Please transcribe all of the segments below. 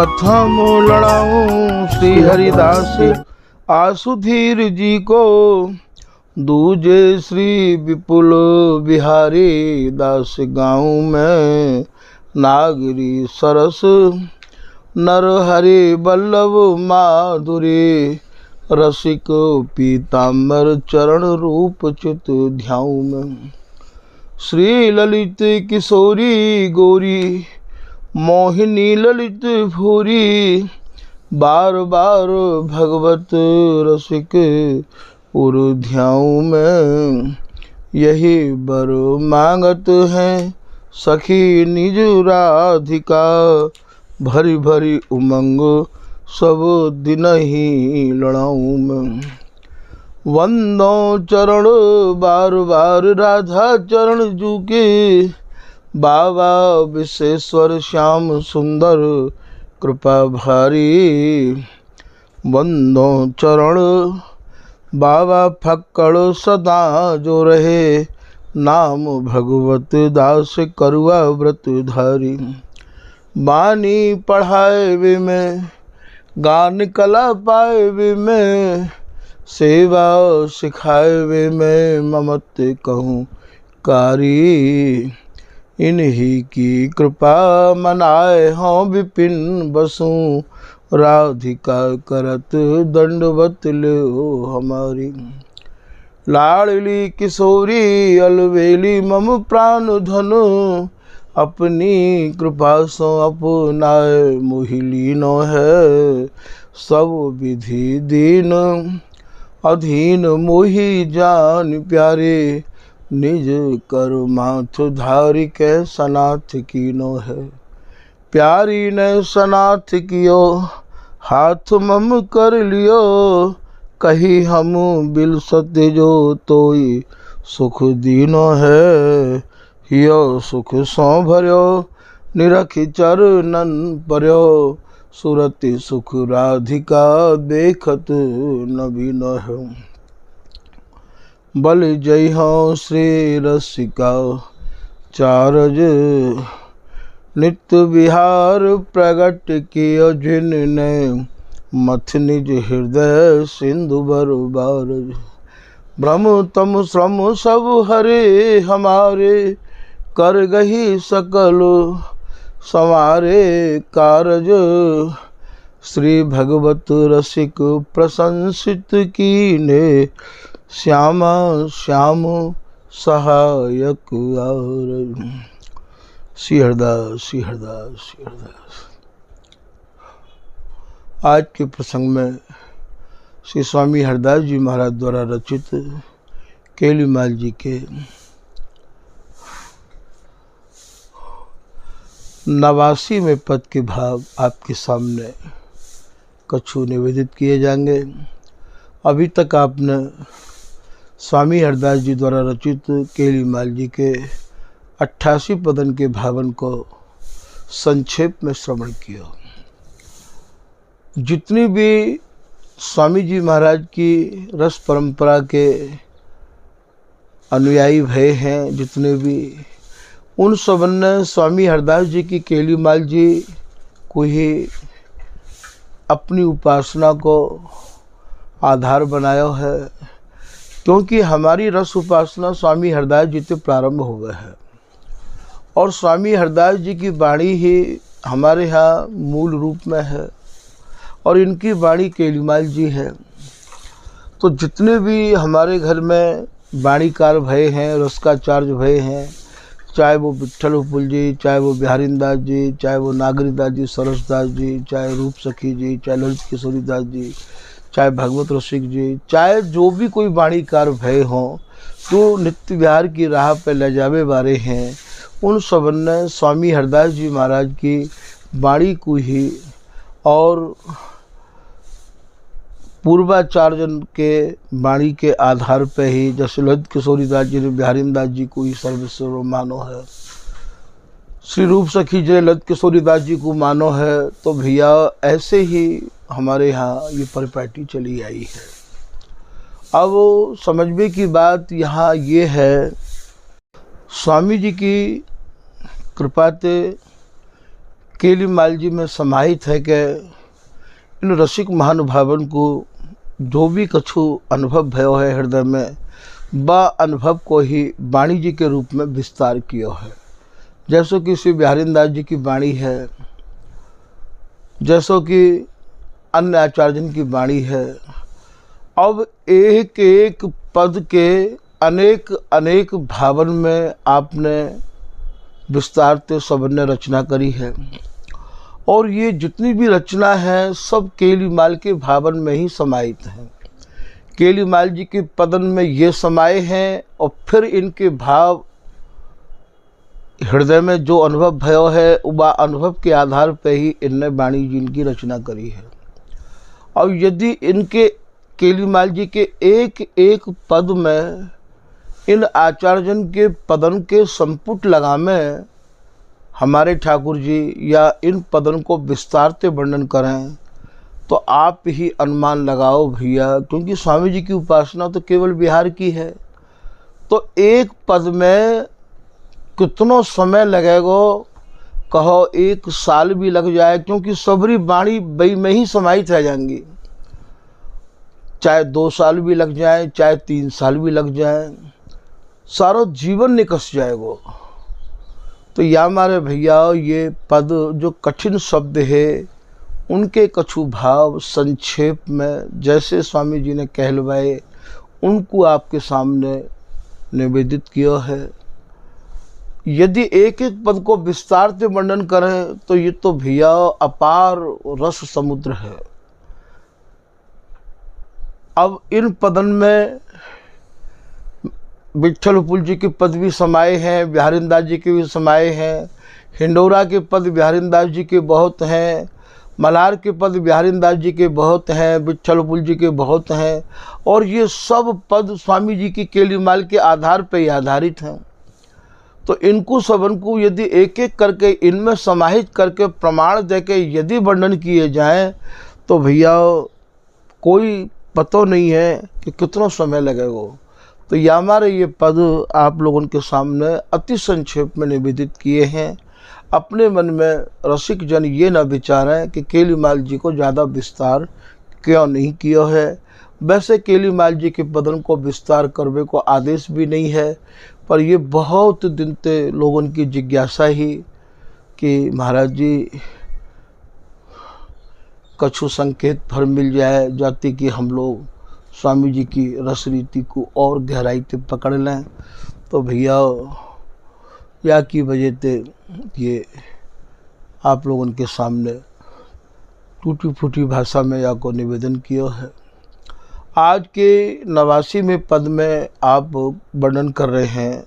प्रथम लड़ाऊं श्री हरिदास आसुधीर जी को, दूजे श्री विपुल बिहारी दास गाँव में नागरी सरस नर हरि बल्लभ माधुरी रसिक पीताम्बर चरण रूप चित ध्याऊ में। श्री ललित किशोरी गौरी मोहिनी ललित भूरी, बार बार भगवत रसिक उर ध्याऊ में। यही बर मांगत हैं सखी निज राधिका, भरी भरी उमंग सब दिन ही लड़ाऊं में। वंदो चरण बार बार राधा चरण जूके, बाबा विश्वेश्वर श्याम सुंदर कृपा भारी। वंदो चरण बाबा फक्कड़ सदा जो रहे, नाम भगवत दास करुआ व्रत धारी। बानी पढ़ाए वे में गान कला पाए वे में, सेवा सिखाए वे में ममत कहूँ कारी। इन्हीं की कृपा मनाए हों विपिन बसूं, राधिका करत दंडवत लो हमारी। लाडली किशोरी अलवेली मम प्राण धनु, अपनी कृपा सो अपनाए मोहिलीनो है। सब विधि दीन अधीन मोहि जान प्यारे, निज कर माथ धारी के सनाथ कीनो है। प्यारी ने सनाथ कियो हाथ मम कर लियो, कही हम बिल सत्य जो तोई सुख दीनो है। हियो सुख सो भर्यो निरखि चरणन पर्यो, सुरति सुख राधिका देखत नवीन है। बल जय हो श्री रसिका चारज, नित्य विहार प्रगट कियो जिनने, मथ निज हृदय सिंधु बरबार। ब्रह्म तम श्रम सब हरे हमारे, कर गही सकल संवारे कारज। श्री भगवत रसिक प्रशंसित कीने, श्यामा श्याम सहायक और। श्री हरदास श्री हरदास श्री हरदास। आज के प्रसंग में श्री स्वामी हरदास जी महाराज द्वारा रचित केलीमाल जी के 89वें पद के भाव आपके सामने कछु निवेदित किए जाएंगे। अभी तक आपने स्वामी हरदास जी द्वारा रचित केलीमाल जी के 88 पदन के भावन को संक्षेप में श्रवण किया। जितनी भी स्वामी जी महाराज की रस परंपरा के अनुयायी भय हैं, जितने भी, उन सब ने स्वामी हरदास जी की केलीमाल जी को ही अपनी उपासना को आधार बनाया है, क्योंकि हमारी रस उपासना स्वामी हरदास जी से प्रारंभ हुआ है और स्वामी हरदास जी की वाणी ही हमारे यहाँ मूल रूप में है और इनकी वाणी केलीमाल जी है। तो जितने भी हमारे घर में वाणीकार भय हैं, रसकाचार्य भय हैं, चाहे वो विट्ठल उपल जी, चाहे वो बिहारीदास जी, चाहे वो नागरीदास जी, सरसदास जी, चाहे रूप सखी जी, चाहे ललित किशोरी दास जी, चाहे भगवत रसिक जी, चाहे जो भी कोई वाणीकार भय हों, तो नित्य विहार की राह पर ले जावे वाले हैं, उन सब ने स्वामी हरदास जी महाराज की वाणी को ही और पूर्वाचार्यन के वाणी के आधार पर ही, जैसे ललित किशोरी दास जी ने बिहारीदास जी को ही सर्वस्व मानो है, श्री रूप सखी जी ने ललित किशोरी दास जी को मानो है, तो भैया ऐसे ही हमारे यहाँ ये परिपाटी चली आई है। अब समझने की बात यहाँ ये है, स्वामी जी की कृपा से केलीमाल जी में समाहित है कि इन रसिक महानुभावन को जो भी कछु अनुभव भयो है हृदय में, बा अनुभव को ही वाणी जी के रूप में विस्तार किया है। जैसो कि श्री बिहारीदास जी की वाणी है, जैसो कि अन्य आचार्यजन की वाणी है। अब एक एक पद के अनेक अनेक भावन में आपने विस्तार से सबने रचना करी है, और ये जितनी भी रचना है सब केलीमाल के भावन में ही समाहित हैं। केलीमाल जी के पदन में ये समाये हैं, और फिर इनके भाव हृदय में जो अनुभव भयो है वह अनुभव के आधार पर ही इनने वाणी जी इनकी रचना करी है। और यदि इनके केलीमाल जी के एक एक पद में इन आचार्यजन के पदन के संपुट लगामे हमारे ठाकुर जी या इन पदन को विस्तार से वर्णन करें, तो आप ही अनुमान लगाओ भैया, क्योंकि स्वामी जी की उपासना तो केवल बिहार की है। तो एक पद में कितना समय लगेगा, कहो 1 साल भी लग जाए, क्योंकि सबरी वाणी बई में ही समाहित रह जाएंगी। चाहे 2 साल भी लग जाए, चाहे 3 साल भी लग जाए, सारा जीवन निकस जाएगा। तो या हमारे भैया ये पद जो कठिन शब्द है उनके कछु भाव संक्षेप में जैसे स्वामी जी ने कहलवाए उनको आपके सामने निवेदित किया है। यदि एक एक पद को विस्तार से वर्णन करें तो ये तो भैया अपार रस समुद्र है। अब इन पदन में विट्ठलपुल जी के पद भी समाये हैं, बिहारीदास जी के भी समाये हैं, हिंडौरा के पद बिहारीदास जी के बहुत हैं, मल्हार के पद बिहारीदास जी के बहुत हैं, विट्ठलपुल जी के बहुत हैं, और ये सब पद स्वामी जी की केलीमाल के आधार पर ही आधारित हैं। तो इनको सबन को यदि एक एक करके इनमें समाहित करके प्रमाण देके यदि वर्णन किए जाएं तो भैया कोई पता नहीं है कि कितना समय लगेगा। तो यह हमारे ये पद आप लोगों के सामने अति संक्षेप में निवेदित किए हैं। अपने मन में रसिक जन ये न विचारें कि केलीमाल जी को ज़्यादा विस्तार क्यों नहीं किया है। वैसे केलीमाल जी के पदन को विस्तार करने को आदेश भी नहीं है, पर ये बहुत दिन से लोगों की जिज्ञासा ही कि महाराज जी कछु संकेत भर मिल जाए जाति कि हम लोग स्वामी जी की रस रीति को और गहराई से पकड़ लें। तो भैया या की वजह से ये आप लोगों के सामने टूटी फूटी भाषा में या को निवेदन किया है। आज के 89वें पद में आप वर्णन कर रहे हैं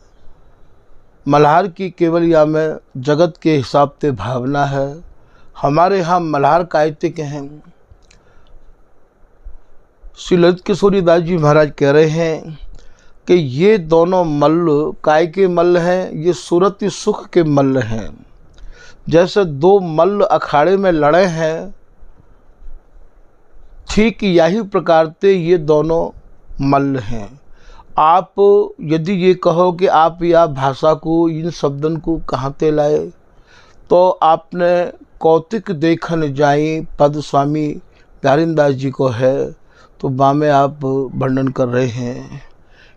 मल्हार की केवल या में जगत के हिसाब से भावना है। हमारे यहाँ मल्हार कायतिक हैं। श्री ललित किशोरी दास जी महाराज कह रहे हैं कि ये दोनों मल्ल काय के मल्ल हैं, ये सूरत सुख के मल्ल हैं। जैसे 2 मल्ल अखाड़े में लड़े हैं, ठीक यही प्रकार से ये दोनों मल्ल हैं। आप यदि ये कहो कि आप या भाषा को इन शब्दन को कहाँ से लाए, तो आपने कौतिक देखन जाई पद स्वामी बिहारीदास जी को है, तो बामे आप वर्णन कर रहे हैं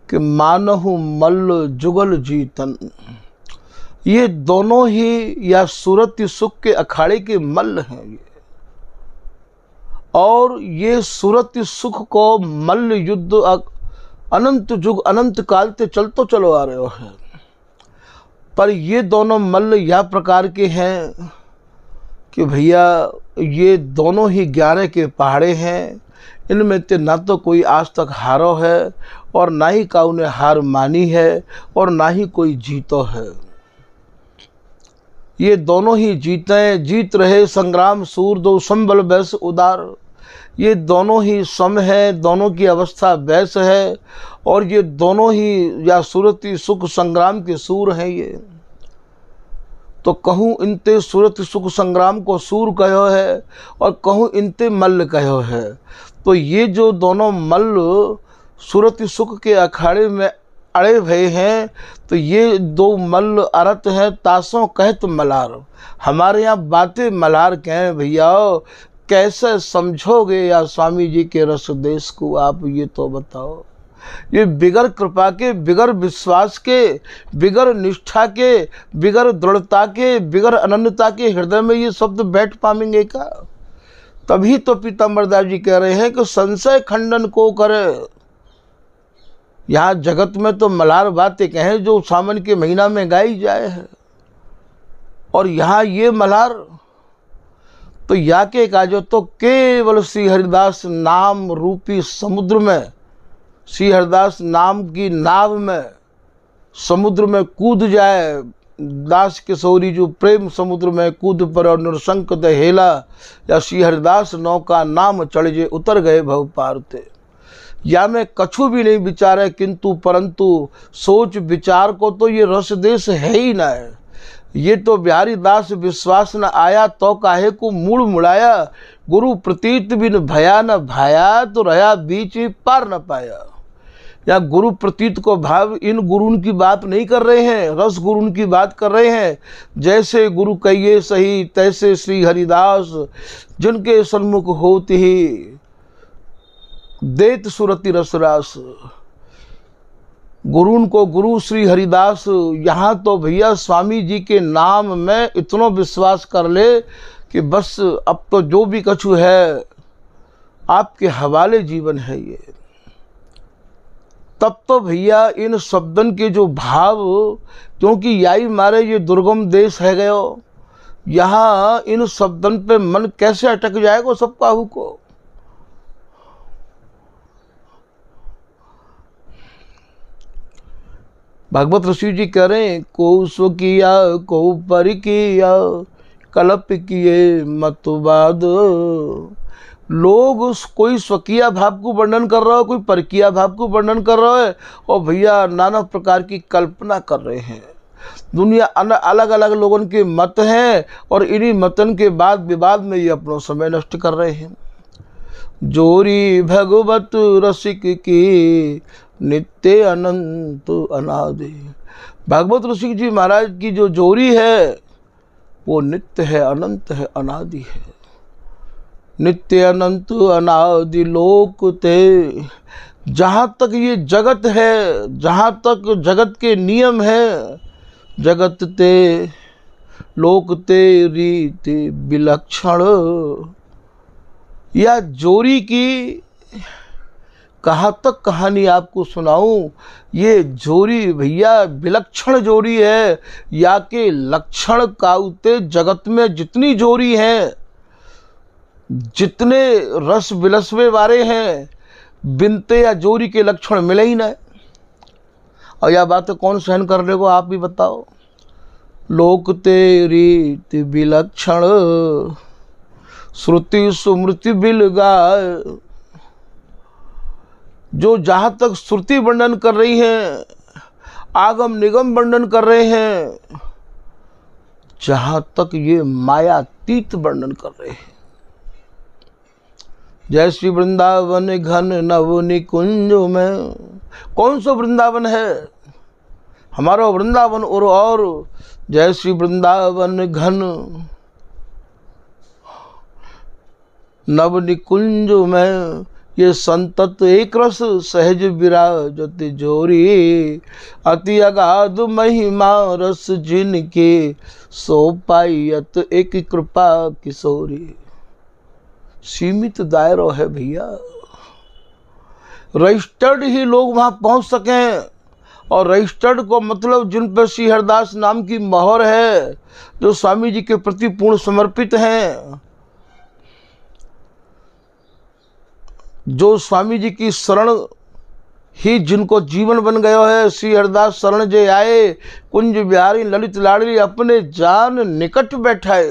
कि मानहु मल्ल जुगल जीतन। ये दोनों ही या सूरत सुख के अखाड़े के मल्ल हैं ये, और ये सूरत सुख को मल्ल युद्ध अनंत युग अनंत काल से चलतो चलो आ रहे हैं। पर ये दोनों मल्ल यह प्रकार के हैं कि भैया ये दोनों ही 11 के पहाड़े हैं। इनमें से ना तो कोई आज तक हारो है और ना ही काऊ ने हार मानी है और ना ही कोई जीतो है। ये दोनों ही जीते, जीत रहे संग्राम सूर दो संबल बैस उदार। ये दोनों ही सम है, दोनों की अवस्था बैस है, और ये दोनों ही या सूरती सुख संग्राम के सूर हैं। ये तो कहूँ इनते सूरत सुख संग्राम को सूर कहो है और कहूँ इनते मल्ल कहो है। तो ये जो दोनों मल्ल सूरत सुख के अखाड़े में अड़े भय हैं। तो ये दो मल्ल अरत हैं तासों कहत मलार। हमारे यहाँ बातें मलार कहें भैया, कैसे समझोगे या स्वामी जी के रस देश को आप, ये तो बताओ। ये बिगर कृपा के, बिगर विश्वास के, बिगर निष्ठा के, बिगर दृढ़ता के, बिगर अनन्यता के हृदय में ये शब्द बैठ पाएंगे क्या? तभी तो पीताम्बर दास जी कह रहे हैं कि संशय खंडन को करे। यहाँ जगत में तो मलार बातें कहें जो सावन के महीना में गाई जाए है, और यहाँ ये मलार तो या के काजो तो केवल श्री हरिदास नाम रूपी समुद्र में, श्री हरिदास नाम की नाव में समुद्र में कूद जाए। दास किशोरी जो प्रेम समुद्र में कूद पर और निरशंक दहेला, या श्री हरिदास नौका नाम चढ़ जे उतर गए भव पार ते। या में कछु भी नहीं विचारे किंतु परंतु सोच विचार को तो ये रस देश है ही ना है। ये तो बिहारी दास विश्वास न आया तो काहे को मूड़ मुड़ाया। गुरु प्रतीत बिन भया न भाया, तो रहा बीच ही पार न पाया। या गुरु प्रतीत को भाव इन गुरुन की बात नहीं कर रहे हैं, रस गुरुन की बात कर रहे हैं। जैसे गुरु कहिए सही तैसे श्री हरिदास, जिनके सन्मुख होते ही देत सुरति रसरास। गुरुन को गुरु श्री हरिदास। यहाँ तो भैया स्वामी जी के नाम में इतना विश्वास कर ले कि बस अब तो जो भी कछु है आपके हवाले जीवन है ये। तब तो भैया इन शब्दन के जो भाव, क्योंकि याई मारे ये दुर्गम देश है गयो, यहाँ इन शब्दन पे मन कैसे अटक जाएगा सब काहू को। भागवत ऋषि जी कह रहे हैं, को सो किया को पर किया कल्प किए मतवाद। लोग कोई स्वकीय भाव को वर्णन कर रहा है, कोई परकीय भाव को वर्णन कर रहा है, और भैया नाना प्रकार की कल्पना कर रहे हैं। दुनिया अलग अलग लोगों के मत हैं, और इन्हीं मतन के बाद विवाद में ये अपना समय नष्ट कर रहे हैं। जोरी भगवत रसिक की नित्य अनंत अनादि। भागवत ऋषि जी महाराज की जो जोरी है वो नित्य है, अनंत है, अनादि है। नित्य अनंत अनादि लोक ते। जहाँ तक ये जगत है, जहाँ तक जगत के नियम है, जगत ते लोक ते रीति विलक्षण। या जोरी की कहाँ तक कहानी आपको सुनाऊं। ये जोरी भैया विलक्षण जोरी है। या के लक्षण काउते जगत में जितनी जोरी हैं, जितने रस विलसवे वारे हैं, बिनते या जोरी के लक्षण मिले ही ना। और यह बात कौन सहन कर ले को आप भी बताओ। लोक ते रीति विलक्षण, श्रुति सुमृति बिल गाय। जो जहाँ तक श्रुति वर्णन कर रही हैं, आगम निगम वर्णन कर रहे हैं, जहाँ तक ये मायातीत वर्णन कर रहे हैं। जय श्री वृंदावन घन नव निकुंज में। कौन सा वृंदावन है? हमारा वृंदावन और जय श्री वृंदावन घन नव निकुंज में। ये संतत एक रस सहज विराजत जोरी, अति अगाध महिमा रस जिनके सो पायत एक कृपा किशोरी। सीमित दायरा है भैया, रजिस्टर्ड ही लोग वहाँ पहुँच सकें। और रजिस्टर्ड को मतलब जिन पर श्री हरिदास नाम की मोहर है, जो स्वामी जी के प्रति पूर्ण समर्पित हैं, जो स्वामी जी की शरण ही जिनको जीवन बन गया है। श्री हरिदास शरण जे आए, कुंज बिहारी ललित लाडली अपने जान निकट बैठाए।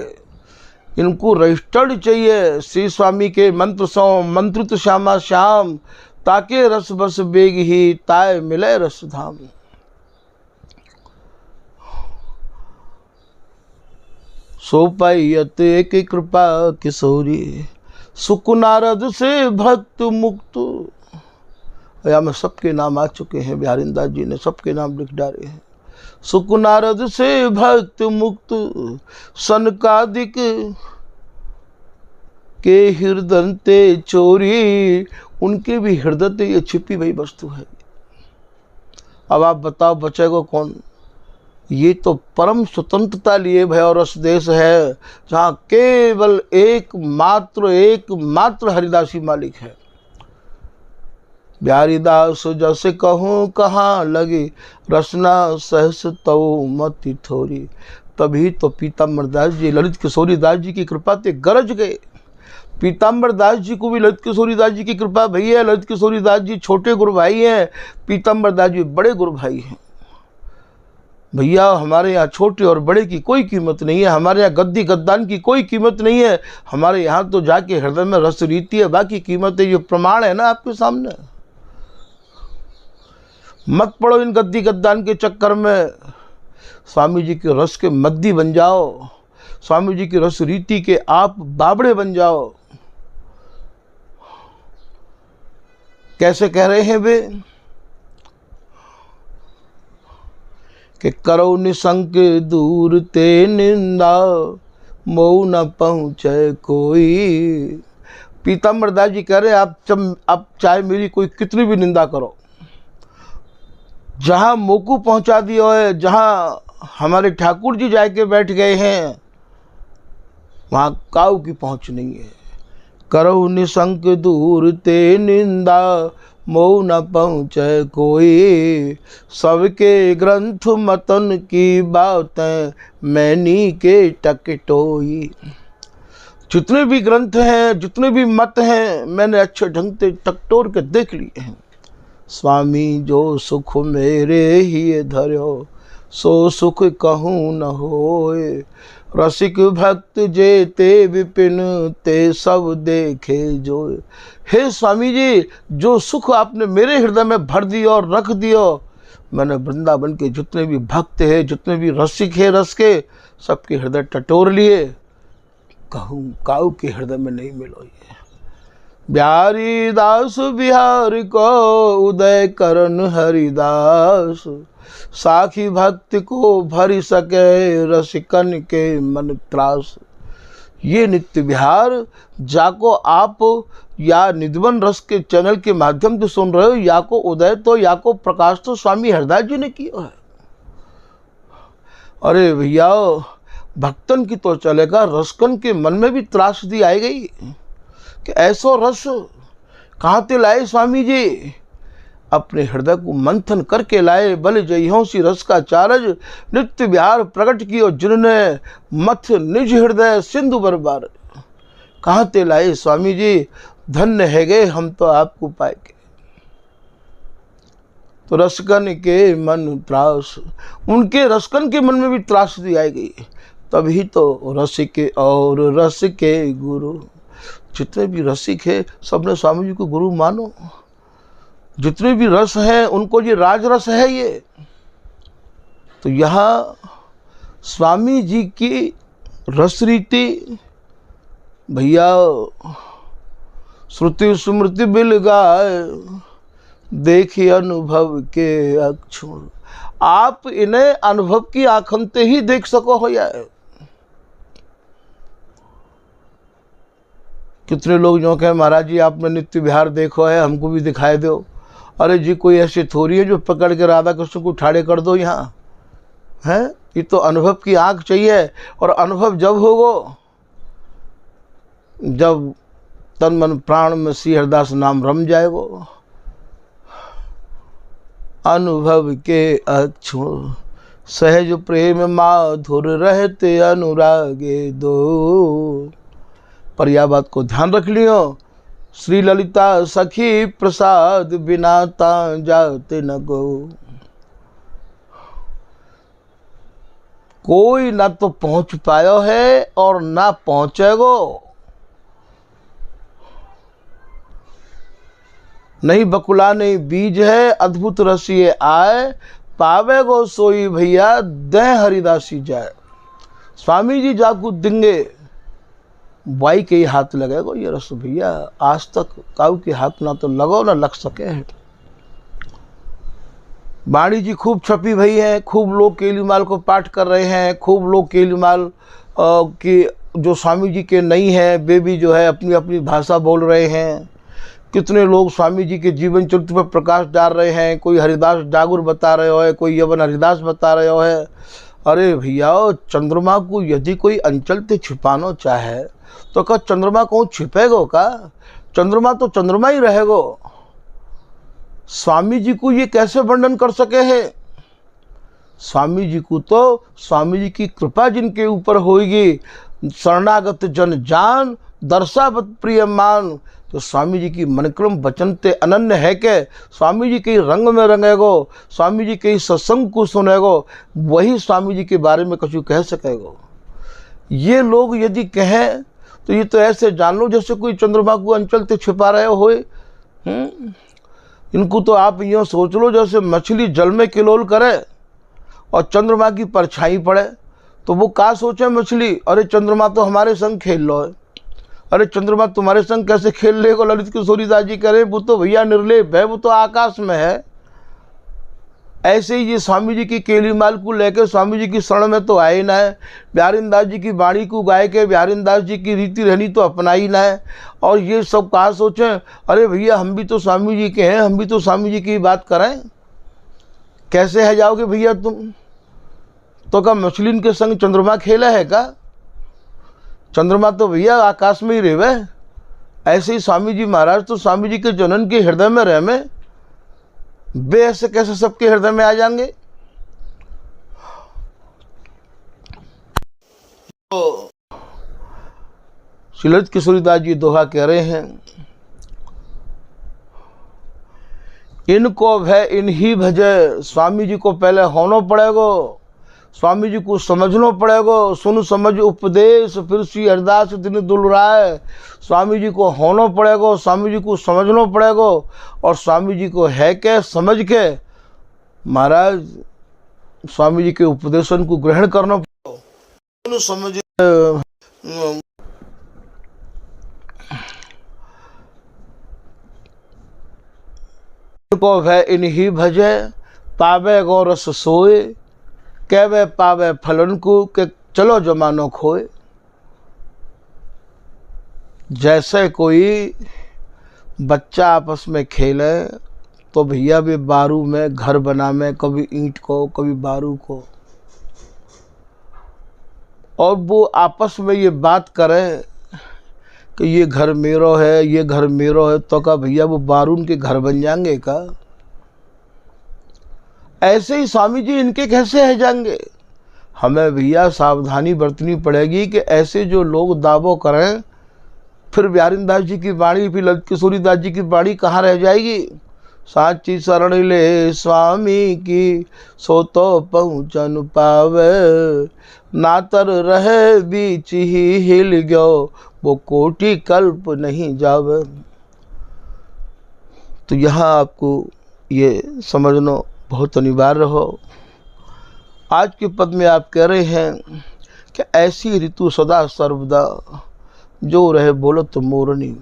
इनको रजिस्टर्ड चाहिए श्री स्वामी के मंत्र सो मंत्रित श्यामा श्याम, ताके रस बस बेग ही ताय मिले रस धाम। सो पायत एक कृपा किशोरी, सुख नारद से भक्त मुक्त। या में सबके नाम आ चुके हैं, बिहारीदास जी ने सबके नाम लिख डाले हैं। सुख नारद से भक्त मुक्त सनकादिक के हृदय ते चोरी, उनके भी हृदय ते ये छिपी हुई वस्तु है। अब आप बताओ बचेगा कौन? ये तो परम स्वतंत्रता लिए भय और रस देश है, जहाँ केवल एकमात्र हरिदासी मालिक है। बिहारीदास जैसे कहूँ कहाँ लगी, रसना सहस तो मति थोरी। तभी तो पीताम्बर दास जी ललित किशोरी दास जी की कृपा ते गरज गए। पीताम्बर दास जी को भी ललित किशोरी दास जी की कृपा भई है। ललित किशोरी दास जी छोटे गुरु भाई हैं, पीताम्बर दास जी बड़े गुरु भाई हैं। भैया हमारे यहाँ छोटे और बड़े की कोई कीमत नहीं है, हमारे यहाँ गद्दी गद्दान की कोई कीमत नहीं है। हमारे यहाँ तो जाके हृदय में रस रीति है, बाकी कीमत है। ये प्रमाण है ना आपके सामने। मत पड़ो इन गद्दी गद्दान के चक्कर में, स्वामी जी के रस के मद्दी बन जाओ, स्वामी जी की रस रीति के आप बाबड़े बन जाओ। कैसे कह रहे हैं वे कि करो निसंक दूर ते निंदा, मोह न पहुँचे कोई। पीताम्बर दास जी कह रहे आप चाहे मेरी कोई कितनी भी निंदा करो, जहाँ मोकू पहुँचा दिया है, जहाँ हमारे ठाकुर जी जाके बैठ गए हैं, वहाँ काऊ की पहुँच नहीं है। करो निसंक दूर ते निंदा, मोह न पहुँचे कोई। सबके ग्रंथ मतन की बातें, मैनी के टकटोई। जितने भी ग्रंथ हैं, जितने भी मत हैं, मैंने अच्छे ढंग से टकटोर के देख लिए हैं। स्वामी जो सुख मेरे ही धर्यो, सो सुख कहूँ न होए। रसिक भक्त जे ते विपिन, ते सब देखे जो। हे स्वामी जी, जो सुख आपने मेरे हृदय में भर दिया और रख दिया, मैंने वृंदावन के जितने भी भक्त हैं, जितने भी रसिक हैं रस के, सबके हृदय टटोर लिए। कहूँ काऊ के हृदय में नहीं मिलो। ये बिहारीदास बिहार को उदय करन हरिदास, साखी भक्त को भरी सके रसिकन के मन त्रास। ये नित्य विहार जाको आप या निधवन रस के चैनल के माध्यम से सुन रहे हो, या को उदय तो या को प्रकाश तो स्वामी हरदास जी ने किया है। अरे भैया भक्तन की तो चलेगा, रसकन के मन में भी त्रासदी आई गई कि ऐसो रस कहाँ ते लाए स्वामी जी। अपने हृदय को मंथन करके लाए, बल जइहों सी रस का चारज, नित्य विहार प्रकट कियो जिनने, मथ निज हृदय सिंधु बरबार। कहाँ ते लाए स्वामी जी, धन्य है गए हम तो आपको पाए के। तो रसकन के मन त्रास, उनके रसकन के मन में भी त्रासदी आई गई। तभी तो रसिक और रस के गुरु, जितने भी रसिक है सबने स्वामी जी को गुरु मानो। जितने भी रस हैं उनको ये राज रस है ये। तो यहाँ स्वामी जी की रस रीति भैया श्रुति स्मृति बिल गाय, देखिए अनुभव के अक्षुण। आप इन्हें अनुभव की आंखनते ही देख सको हो। या कितने लोग जो कहें महाराज जी आपने नित्य विहार देखो है, हमको भी दिखाई दो। अरे जी कोई ऐसी थोड़ी है जो पकड़ के राधा कृष्ण को ठाड़े कर दो यहाँ है। ये तो अनुभव की आंख चाहिए, और अनुभव जब होगो जब तन मन प्राण में श्री हरदास नाम रम जाएगो। अनुभव के अक्षुण सहज प्रेम माधुर रहते अनुरागे दो। पर यह बात को ध्यान रख लियो, श्री ललिता सखी प्रसाद बिना ता जाते न गो। कोई ना तो पहुंच पायो है और ना पहुंचेगो। नहीं बकुला नहीं बीज है, अद्भुत रसिए आए, पावेगो सोई भैया दह हरिदासी जाए। स्वामी जी जाकू दिंगे, बाई के ही हाथ लगेगो ये रस भैया। आज तक काऊ के हाथ ना तो लगो ना लग सके है। वाणी जी खूब छपी भई है, खूब लोग केलीमाल को पाठ कर रहे हैं, खूब लोग केलीमाल की जो स्वामी जी के नहीं है वे भी जो है अपनी अपनी भाषा बोल रहे हैं। कितने लोग स्वामी जी के जीवन चरित्र पर प्रकाश डाल रहे हैं, कोई हरिदास डागुर बता रहे हो है, कोई यवन हरिदास बता रहे हो है। अरे भैया, चंद्रमा को यदि कोई अंचल ते छिपाना चाहे तो क्या चंद्रमा को छिपेगो का? चंद्रमा तो चंद्रमा ही रहेगो। स्वामी जी को ये कैसे वर्णन कर सके हैं? स्वामी जी को तो स्वामी जी की कृपा जिनके ऊपर होगी, शरणागत जन जान दर्शावत प्रिय मान। तो स्वामी जी की मनक्रम वचन ते अनन्य है के स्वामी जी के रंग में रंगेगो, स्वामी जी के सत्संग को सुनेगो, वही स्वामी जी के बारे में कछु कह सकेगो। ये लोग यदि कहें तो ये तो ऐसे जान लो जैसे कोई चंद्रमा को अंचल ते छिपा रहे हो। इनको तो आप यूँ सोच लो जैसे मछली जल में किलोल करे और चंद्रमा की परछाई पड़े, तो वो क्या सोचे मछली, अरे चंद्रमा तो हमारे संग खेल लो है। अरे चंद्रमा तुम्हारे संग कैसे खेल लेगा? ललित किशोरी दास जी करें, वो तो भैया निर्लेप है, वो तो आकाश में है। ऐसे ही ये स्वामी जी की केलीमाल को लेकर स्वामी जी की शरण में तो आए ना है। बिहारीन दास जी की वाणी को गाय के बिहारीन दास जी की रीति रहनी तो अपनाई ना है। और ये सब कहा सोचें, अरे भैया हम भी तो स्वामी जी के हैं, हम भी तो स्वामी जी की बात करें। कैसे है जाओगे भैया तुम? तो क्या मछलिन के संग चंद्रमा खेला है का? चंद्रमा तो भैया आकाश में ही रेवे। ऐसे ही स्वामी जी महाराज तो स्वामी जी के जनन के हृदय में रह में, वे ऐसे कैसे सबके हृदय में आ जाएंगे? तो ललित किशोरी दास जी दोहा कह रहे हैं, इनको भय इन्हीं भजे। स्वामी जी को पहले होना पड़ेगा, स्वामी जी को समझना पड़ेगा। सुन समझ उपदेश फिर श्री हरिदास दिन दुलराय। स्वामी जी को होना पड़ेगा, स्वामी जी को समझना पड़ेगा, और स्वामी जी को है के समझ के महाराज स्वामी जी के उपदेशन को ग्रहण करना पड़ेगा। समझ को भय इन्हीं भजे, पावे गो रस सोए, कहवे पावे फलन को के चलो जमानो खोए। जैसे कोई बच्चा आपस में खेले तो भैया भी बारू में घर बना में, कभी ईंट को कभी बारू को, और वो आपस में ये बात करें कि ये घर मेरो है, ये घर मेरो है, तो का भैया वो बारून के घर बन जाएंगे का? ऐसे ही स्वामी जी इनके कैसे है जाएंगे? हमें भैया सावधानी बरतनी पड़ेगी कि ऐसे जो लोग दावो करें, फिर बिहारीन दास जी की वाणी, फिर ललित किशोरी दास जी की वाणी कहाँ रह जाएगी? साची शरण ले स्वामी की, सो तो पहुँचन पावे, नातर रहे बीच ही हिल गयो, वो कोटि कल्प नहीं जावे। तो यहाँ आपको ये समझना बहुत अनिवार्य हो। आज के पद में आप कह रहे हैं कि ऐसी ऋतु सदा सर्वदा जो रहे बोलत मोरनी।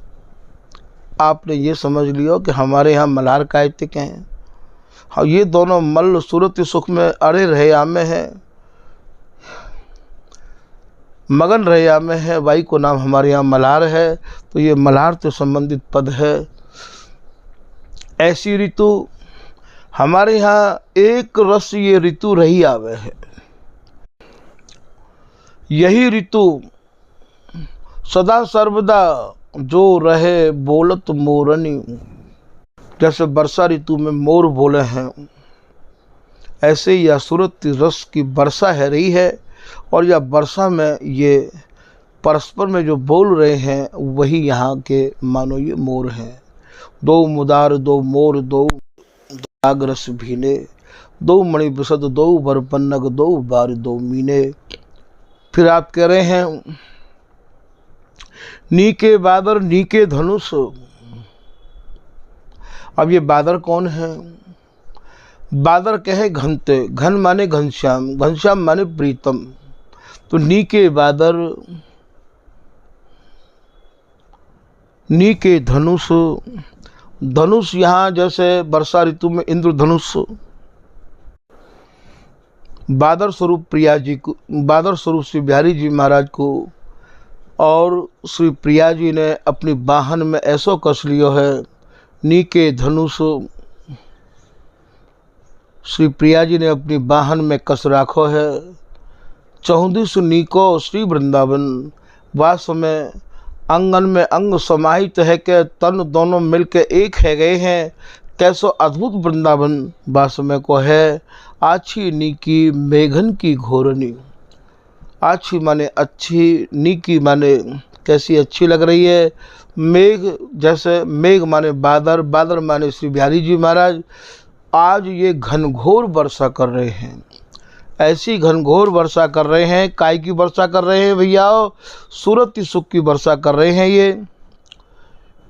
आपने ये समझ लिया कि हमारे यहाँ मल्हार कायतिक हैं। हाँ, ये दोनों मल्ल सूरत सुख में अड़े रहे आमे हैं, मगन रहे आमे हैं। वाई को नाम हमारे यहाँ मल्हार है, तो ये मल्हार से संबंधित पद है। ऐसी ऋतु हमारे यहाँ एक रस ये ऋतु रही आवे है। यही ऋतु सदा सर्वदा जो रहे बोलत मोरनी। जैसे वर्षा ऋतु में मोर बोले हैं, ऐसे यह सूरत रस की वर्षा है रही है, और यह वर्षा में ये परस्पर में जो बोल रहे हैं वही यहाँ के मानो ये मोर हैं। दो मुदार दो मोर दो आगरस भीने, दो मणि बिसद दो बर पन्नग दो बार दो मीने। फिर आप कह रहे हैं नीके बादर नीके धनुष। अब ये बादर कौन है? बादर कहे घनते, घन माने घनश्याम, घनश्याम माने प्रीतम। तो नीके बादर नीके धनुष। धनुष यहाँ जैसे वर्षा ऋतु में इंद्रधनुष, बादर स्वरूप प्रिया जी को, बादर स्वरूप श्री बिहारी जी महाराज को, और श्री प्रिया जी ने अपनी बाहन में ऐसो कस लियो है, नीके धनुष श्री प्रिया जी ने अपनी बाहन में कस राखो है। चौदिस नीको श्री वृंदावन, वास में अंगन में अंग समाहित है के तन दोनों मिलके एक है गए हैं। कैसो अद्भुत वृंदावन वास में को है, आछी नीकी मेघन की घोरनी। आछी माने अच्छी, नीकी माने कैसी अच्छी लग रही है। मेघ जैसे, मेघ माने बादर, बादर माने श्री बिहारी जी महाराज आज ये घनघोर वर्षा कर रहे हैं। ऐसी घनघोर वर्षा कर रहे हैं। काय की वर्षा कर रहे हैं भैया? सूरत सुख की वर्षा कर रहे हैं ये।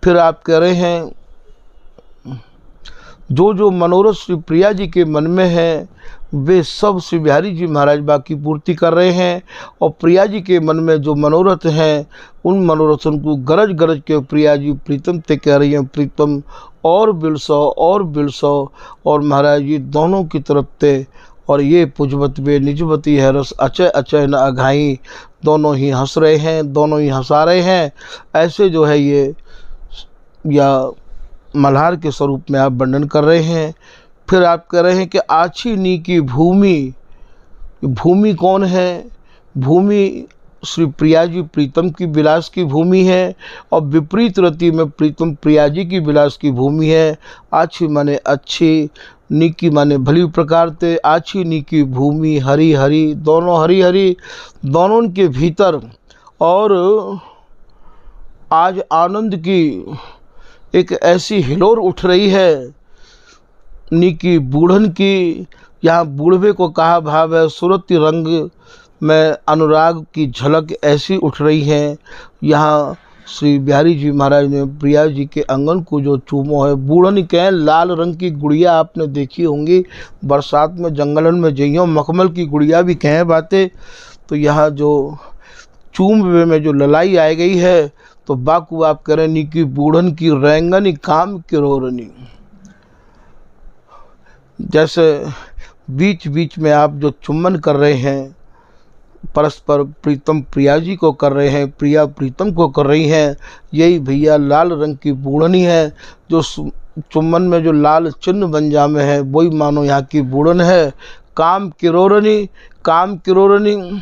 फिर आप कह रहे हैं जो जो मनोरथ श्री प्रिया जी के मन में है वे सब श्री बिहारी जी महाराज बाकी पूर्ति कर रहे हैं। और प्रिया जी के मन में जो मनोरथ हैं उन मनोरथों को गरज गरज के प्रिया जी प्रीतम ते कह रही हैं, प्रीतम और बिलसो और बिलसो। और महाराज जी दोनों की तरफ ते, और ये पुजबत वे निजबती है रस अचय अचय न अघाई। दोनों ही हंस रहे हैं, दोनों ही हंसा रहे हैं। ऐसे जो है ये या मल्हार के स्वरूप में आप वर्णन कर रहे हैं। फिर आप कह रहे हैं कि आछी नी की भूमि, भूमि कौन है? भूमि श्री प्रिया जी प्रीतम की विलास की भूमि है, और विपरीत रति में प्रीतम प्रिया जी की विलास की भूमि है। आछी माने अच्छी, नीकी माने भली प्रकार ते। आछी नीकी भूमि हरी हरी, दोनों हरी हरी, दोनों के भीतर। और आज आनंद की एक ऐसी हिलोर उठ रही है, नीकी बूढ़न की। यहाँ बूढ़वे को कहा भाव है, सूरती रंग में अनुराग की झलक ऐसी उठ रही है। यहाँ श्री बिहारी जी महाराज ने प्रिया जी के अंगन को जो चूमो है। बूढ़न के लाल रंग की गुड़िया आपने देखी होंगी, बरसात में जंगलन में जइयों मखमल की गुड़िया भी कहें बातें। तो यहाँ जो चूमवे में जो ललाई आ गई है, तो बाकू आप करें नी की बूढ़न की रैंगनी काम किरोरनी। जैसे बीच बीच में आप जो चुम्बन कर रहे हैं, परस्पर प्रीतम प्रिया जी को कर रहे हैं, प्रिया प्रीतम को कर रही हैं, यही भैया लाल रंग की बूढ़नी है। जो चुम्बन में जो लाल चिन्ह बन जामे है वही मानो यहाँ की बूढ़न है। काम किरोरनी, काम किरोरनी।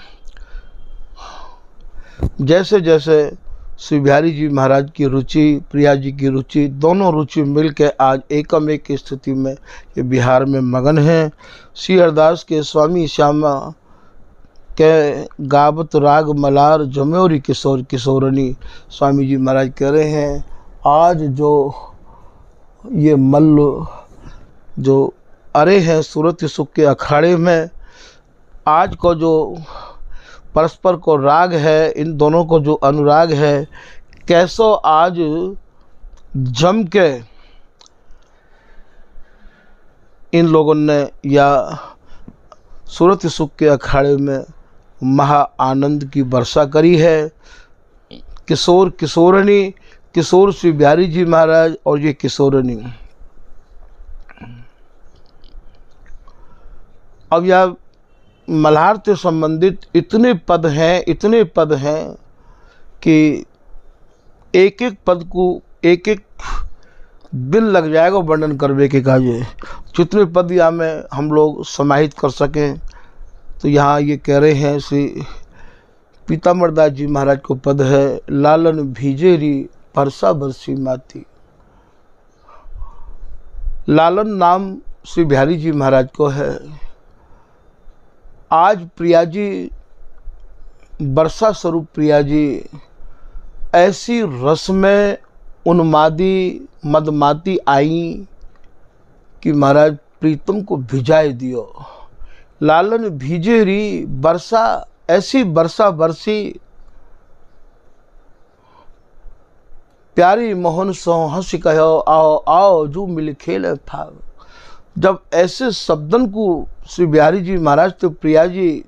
जैसे जैसे श्री बिहारी जी महाराज की रुचि, प्रिया जी की रुचि, दोनों रुचि मिलकर आज एकम एक स्थिति में ये बिहार में मगन हैं। श्री हरदास के स्वामी श्यामा के गावत राग मलार जम्योरी किशोर किशोरनी। स्वामी जी महाराज कह रहे हैं आज जो ये मल्ल जो अरे हैं सूरत सुख के अखाड़े में, आज को जो परस्पर को राग है, इन दोनों को जो अनुराग है, कैसो आज जम के इन लोगों ने या सूरत सुख के अखाड़े में महा आनंद की वर्षा करी है। किशोर किशोरनी, किशोर श्री बिहारी जी महाराज और ये किशोरनी। अब यह मल्हार से संबंधित इतने पद हैं, इतने पद हैं कि एक एक पद को एक एक दिन लग जाएगा वर्णन करने के काजे। जितने पद यहाँ में हम लोग समाहित कर सकें, तो यहाँ ये कह रहे हैं श्री पीताम्बरदास जी महाराज को पद है, लालन भीजेरी परसा बरसी माती। लालन नाम श्री बिहारी जी महाराज को है। आज प्रिया जी, वर्षा स्वरूप प्रिया जी ऐसी रस में उन्मादी मदमाती आई कि महाराज प्रीतम को भिजाए दियो। लालन भीजेरी वर्षा, ऐसी वर्षा बरसी, प्यारी मोहन सो हंस कहो आओ आओ जो मिल खेल था। जब ऐसे शब्दन को श्री बिहारी जी महाराज तो प्रिया जी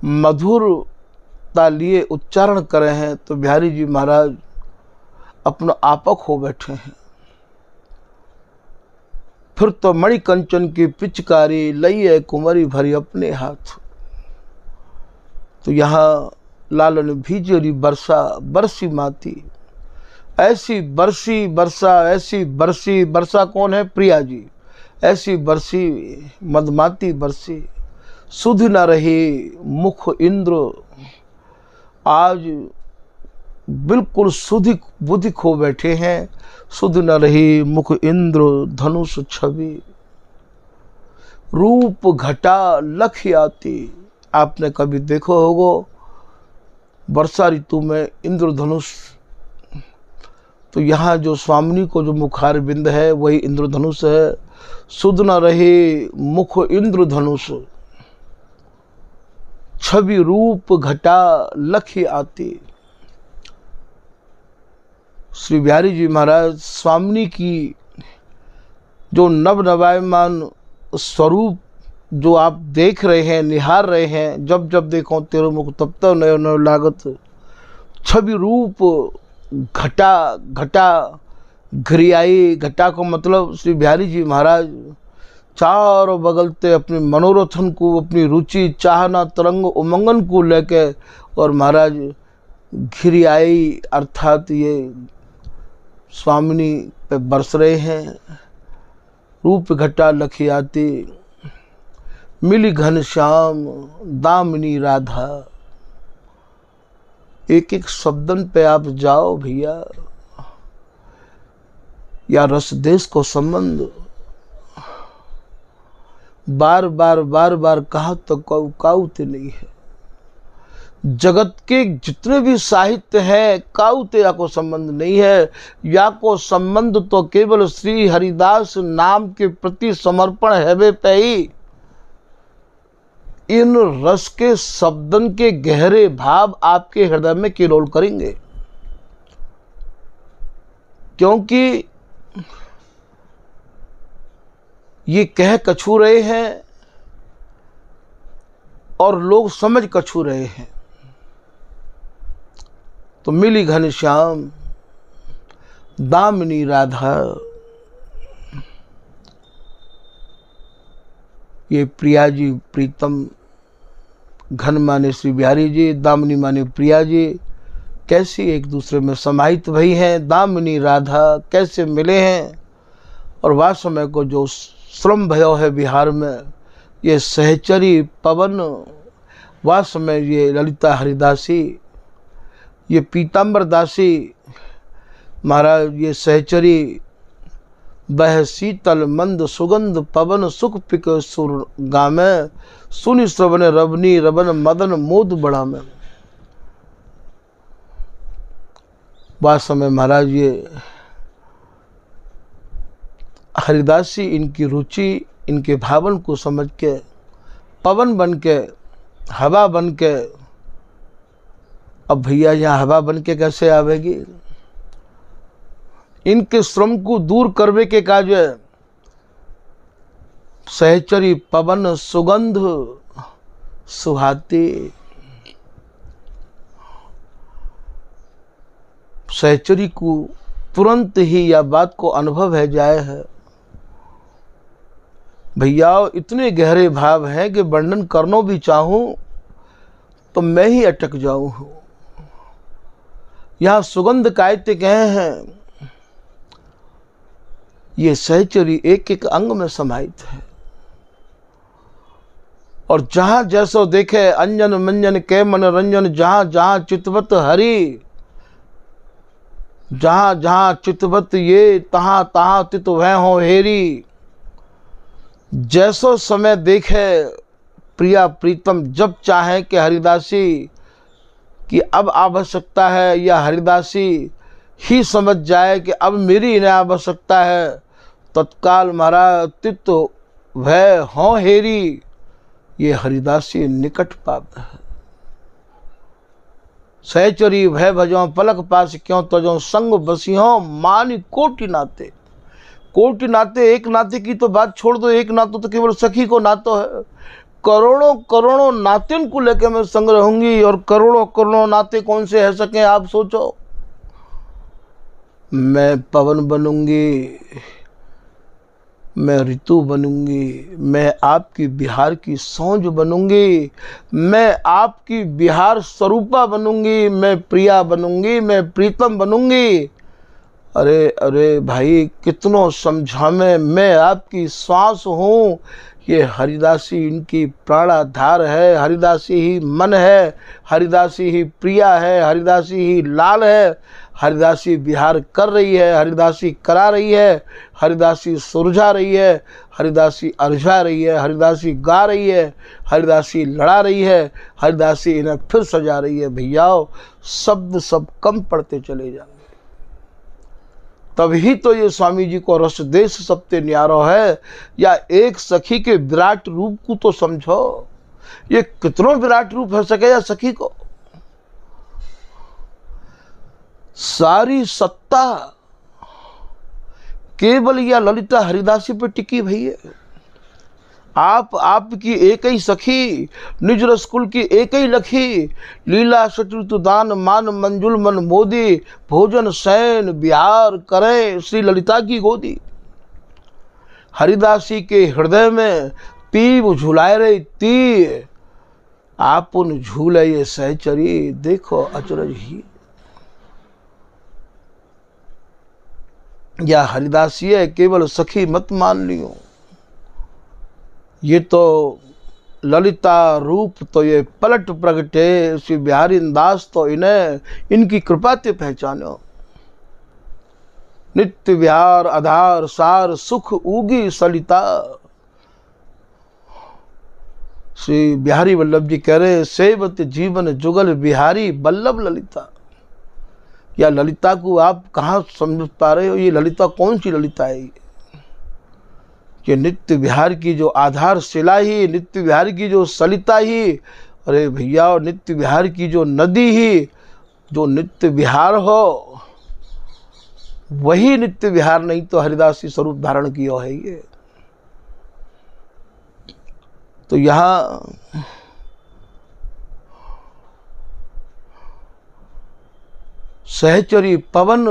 मधुरता लिए उच्चारण करे हैं, तो बिहारी जी महाराज अपना आपक हो बैठे हैं। फिर तो मणि कंचन की पिचकारी लई है कुंवरी भरी अपने हाथ। तो यहाँ लालन भीजरी बरसा बरसी माती, ऐसी बरसी बरसा, ऐसी बरसी, बरसा कौन है? प्रिया जी। ऐसी बरसी मदमाती बरसी, सुध न रही मुख इंद्र। आज बिल्कुल सुधि बुद्धि खो बैठे हैं, सुध न रही मुख इंद्र धनुष छवि, रूप घटा लख आती। आपने कभी देखो होगो वर्षा ऋतु में इंद्रधनुष, तो यहाँ जो स्वामिनी को जो मुखार बिंद है वही इंद्रधनुष है। सुध न रहे मुख इंद्रधनुष, छवि रूप घटा लख आती। श्री बिहारी जी महाराज स्वामिनी की जो नवनवायमान स्वरूप जो आप देख रहे हैं, निहार रहे हैं, जब जब देखो तेरो मुख तब तब नयो नयो लागत। छवि रूप घटा, घटा घरियाई, घटा को मतलब श्री बिहारी जी महाराज चारों बगलते अपने मनोरथन को, अपनी रुचि चाहना तरंग उमंगन को लेके और महाराज घिरियाई अर्थात ये स्वामिनी पे बरस रहे हैं। रूप घटा लखियाती, मिली घनश्याम दामिनी राधा। एक एक शब्दन पे आप जाओ भैया, या रस देश को संबंध बार बार बार बार कहा तो काउते नहीं है। जगत के जितने भी साहित्य है काउते या को संबंध नहीं है। या को संबंध तो केवल श्री हरिदास नाम के प्रति समर्पण है पे ही। इन रस के शब्दन के गहरे भाव आपके हृदय में किरोल करेंगे, क्योंकि ये कह कछू रहे हैं और लोग समझ कछू रहे हैं। तो मिली घनश्याम दामिनी राधा, ये प्रिया जी प्रीतम, घन माने श्री बिहारी जी, दामिनी माने प्रिया जी, कैसी एक दूसरे में समाहित भई हैं। दामिनी राधा कैसे मिले हैं। और वह समय को जो श्रम भयो है बिहार में, ये सहचरी पवन, वह समय ये ललिता हरिदासी, ये पीताम्बर दासी महाराज, ये सहचरी बह शीतल मंद सुगंध पवन सुख पिक सुर गामे, सुनि श्रवण रवनी रवन मदन मोद बड़ा में। वह समय महाराज ये हरिदासी इनकी रुचि, इनके भावन को समझ के पवन बन के, हवा बन के, अब भैया यहाँ हवा बन के कैसे आवेगी। इनके श्रम को दूर करने के काज सहचरी पवन सुगंध सुहाती। सहचरी को तुरंत ही यह बात को अनुभव है जाए है। भैया इतने गहरे भाव हैं कि वर्णन करना भी चाहूं तो मैं ही अटक जाऊं। यहाँ सुगंध कायते कहे हैं, ये सहचरी एक एक अंग में समाहित है। और जहां जैसो देखे अंजन मंजन के मन रंजन, जहां जहां चितवत हरि, जहां जहां चितवत ये, तहां तहां तित वह हो हेरी। जैसो समय देखे प्रिया प्रीतम, जब चाहे कि हरिदासी की अब आवश्यकता है, या हरिदासी ही समझ जाए कि अब मेरी इन्हें आवश्यकता है, तत्काल महाराज तित वह हो हेरी। ये हरिदासी निकट पाप है। सहचरी भय भजो पलक पास क्यों तजो, संग बसियो मानी कोटि नाते। कोटि नाते, एक नाते की तो बात छोड़ दो, एक नातो तो केवल सखी को नातो है। करोड़ों करोड़ों नाते को लेकर मैं संग रहूंगी, और करोड़ों करोड़ों नाते कौन से है सके आप सोचो। मैं पवन बनूंगी, मैं ऋतु बनूंगी, मैं आपकी बिहार की सौंज बनूंगी, मैं आपकी बिहार स्वरूपा बनूंगी, मैं प्रिया बनूंगी, मैं प्रीतम बनूंगी। अरे अरे भाई कितनों समझावे, मैं आपकी श्वास हूँ। ये हरिदासी इनकी प्राणाधार है, हरिदासी ही मन है, हरिदासी ही प्रिया है, हरिदासी ही लाल है। हरिदासी बिहार कर रही है, हरिदासी करा रही है, हरिदासी सुरझा रही है, हरिदासी अर्झा रही है, हरिदासी गा रही है, हरिदासी लड़ा रही है, हरिदासी इन्हें फिर सजा रही है। भैयाओ शब्द सब कम पड़ते चले जाएंगे, तभी तो ये स्वामी जी को रस देश सबते न्यारो है। या एक सखी के विराट रूप को तो समझो, ये कितनों विराट रूप हो सके या सखी को। सारी सत्ता केवल या ललिता हरिदासी पे टिकी भैया। आपकी एक ही सखी, निज रसकुल की एक ही लखी, लीला सचुत दान मान मंजुल मन मोदी, भोजन शयन बिहार करे श्री ललिता की गोदी। हरिदासी के हृदय में पीव झुलाए रही ती, आप उन झूले ये सहचरी देखो अचरज ही। या हरिदासी है केवल सखी मत मान लियो, ये तो ललिता रूप तो ये पलट प्रगटे श्री बिहारी दास तो इन्हें इनकी कृपा ते पहचानो। नित्य विहार आधार सार सुख उगी सलिता। श्री बिहारी वल्लभ जी कह रहे सेवत जीवन जुगल बिहारी वल्लभ ललिता। या ललिता को आप कहाँ समझ पा रहे हो, ये ललिता कौन सी ललिता है? ये नित्य विहार की जो आधारशिला ही, नित्य विहार की जो सलिता ही, अरे भैया नित्य विहार की जो नदी ही, जो नित्य विहार हो वही नित्य विहार, नहीं तो हरिदासी स्वरूप धारण किया है ये। तो यहाँ सहचरी पवन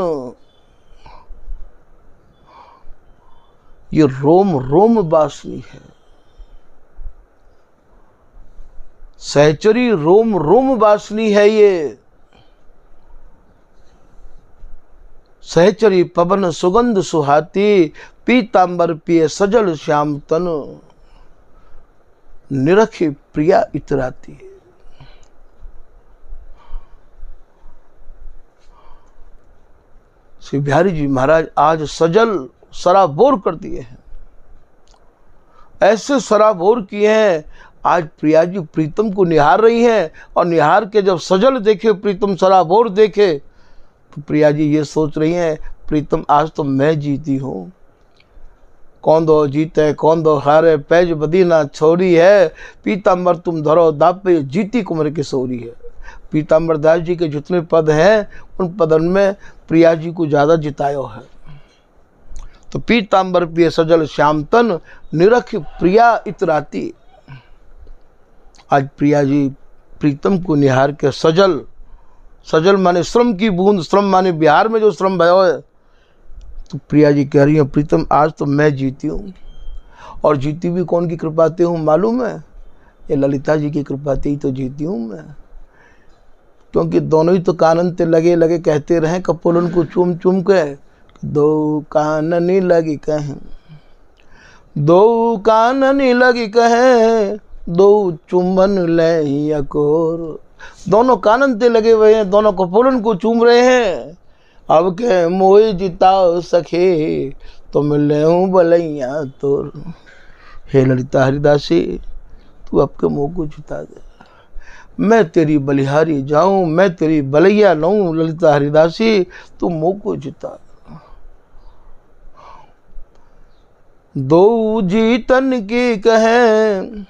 ये रोम रोम वासनी है। सहचरी रोम रोम वासनी है ये। सहचरी पवन सुगंध सुहाती, पीतांबर पिए सजल श्याम तन, निरखी प्रिया इतराती। श्री बिहारी जी महाराज आज सजल सराबोर कर दिए हैं, ऐसे सराबोर किए हैं। आज प्रिया जी प्रीतम को निहार रही हैं, और निहार के जब सजल देखे, प्रीतम सराबोर देखे, तो प्रिया जी ये सोच रही हैं प्रीतम आज तो मैं जीती हूँ। कौन दो जीते कौन दो हारे, पैज बदीना छोरी है, पीताम्बर तुम धरो दापे जीती कुंवर किशोरी है। पीताम्बर दास जी के जितने पद हैं उन पदन में प्रिया जी को ज़्यादा जितायो है। तो पीताम्बर पिए सजल श्यामतन, निरख प्रिया इतराती। आज प्रिया जी प्रीतम को निहार के सजल, सजल माने श्रम की बूंद, श्रम माने बिहार में जो श्रम भयो है, तो प्रिया जी कह रही हैं प्रीतम आज तो मैं जीती हूँ। और जीती भी कौन की कृपा से हूँ मालूम है? ये ललिता जी की कृपा से ही तो जीती हूँ मैं। क्योंकि दोनों ही तो कानन ते लगे लगे कहते रहे कपोलन को चूम चूम के, दो काननी लगी कहें, दो काननी लगी कहें, दो चुम्बन ले अकोर। दोनों कानन ते लगे हुए हैं, दोनों कपोलन को चूम रहे हैं। अब के मोए जिताओ सखे, तो मिले हूँ बलैया तोर। हे ललिता हरिदासी, तू अब के मोह को जिता दे, मैं तेरी बलिहारी जाऊं, मैं तेरी बलैया लऊं। ललिता हरिदासी तू मोह को जिता। दो जीतन की कहें,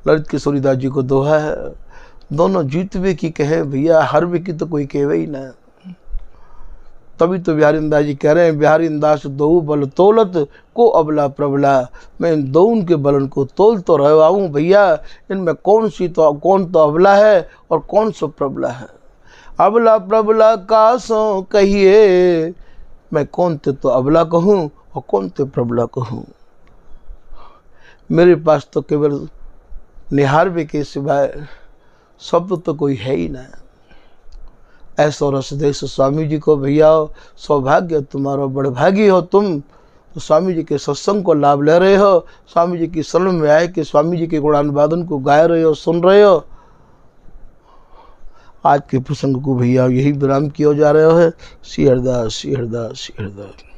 ललित किशोरीदास जी को दोहा है, दोनों जीतवे की कहे भैया, हारवे की तो कोई कहे ही ना। तभी तो बिहारी दास जी कह रहे हैं, बिहारी दास दो बल तोलत को अबला प्रबला। मैं इन दो उनके बलन को तोल तो रहा हूँ भैया, इनमें कौन तो अबला है और कौन सो प्रबला है। अबला प्रबला का सो कहिए, मैं कौन ते तो अबला कहूँ और कौन ते प्रबला कहूँ। मेरे पास तो केवल निहारवे के सिवाय शब्द तो कोई है ही ना। ऐसा रसदेश स्वामी जी को भैया सौभाग्य तुम्हारा, बड़भागी हो तुम, तो स्वामी जी के सत्संग को लाभ ले रहे हो, स्वामी जी की शरण में आए कि स्वामी जी के गुणानुवादन को गा रहे हो, सुन रहे हो। आज के प्रसंग को भैया यही विराम किया जा रहे हो है। श्री हरदास, श्री हरदास, श्री हरदास।